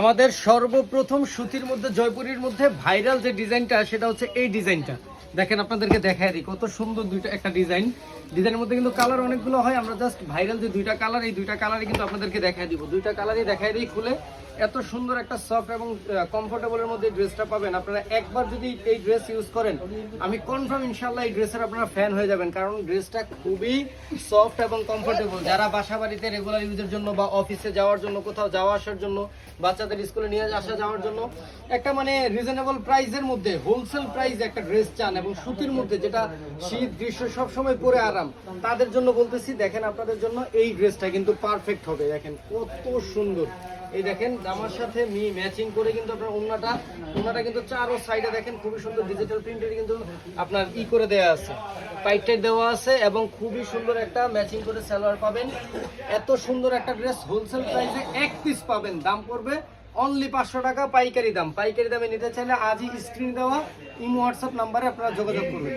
আমাদের সর্বপ্রথম সুতির মধ্যে জয়পুরীর মধ্যে ভাইরাল যে ডিজাইনটা সেটা হচ্ছে এই ডিজাইনটা। দেখেন আপনাদেরকে দেখায় দিই কত সুন্দর দুইটা একটা ডিজাইনের মধ্যে কিন্তু কালার অনেকগুলো হয়। আমরা জাস্ট ভাইরাল যে দুইটা কালার, এই দুইটা কালারই কিন্তু আপনাদেরকে দেখায় দিব। দুইটা কালারই দেখায় দিই খুলে। এত সুন্দর একটা সফট এবং কমফোর্টেবলের মধ্যে ড্রেসটা পাবেন। আপনারা একবার যদি এই ড্রেস ইউজ করেন, আমি কনফার্ম ইনশাআল্লাহ এই ড্রেসের আপনারা ফ্যান হয়ে যাবেন, কারণ ড্রেসটা খুবই সফট এবং কমফোর্টেবল। যারা বাসা বাড়িতে রেগুলার ইউজের জন্য বা অফিসে যাওয়ার জন্য, কোথাও যাওয়া আসার জন্য, বাচ্চাদের স্কুলে নিয়ে আসা যাওয়ার জন্য একটা মানে রিজনেবল প্রাইসের মধ্যে হোলসেল প্রাইস একটা ড্রেস চান এবং সুতির মধ্যে, যেটা শীত গ্রীষ্ম সবসময় পরে আরাম, তাদের জন্য বলতেছি দেখেন আপনাদের জন্য এই ড্রেসটা কিন্তু পারফেক্ট হবে। দেখেন কত সুন্দর, এই দেখেন জামার সাথে ম্যাচিং করে কিন্তু আপনার ওন্নাটা কিন্তু চারো সাইডে দেখেন খুবই সুন্দর ডিজিটাল প্রিন্টের কিন্তু আপনার করে দেওয়া আছে, পাইটের দেওয়া আছে এবং খুবই সুন্দর একটা ম্যাচিং করে সালোয়ার পাবেন। এত সুন্দর একটা ড্রেস হোলসেল প্রাইসে এক পিস পাবেন, দাম পড়বে অনলি 500 টাকা পাইকারি দাম। পাইকারি দামে নিতে চাইলে আজই স্ক্রিন দেওয়া ইমো হোয়াটসঅ্যাপ নাম্বারে আপনারা যোগাযোগ করবেন।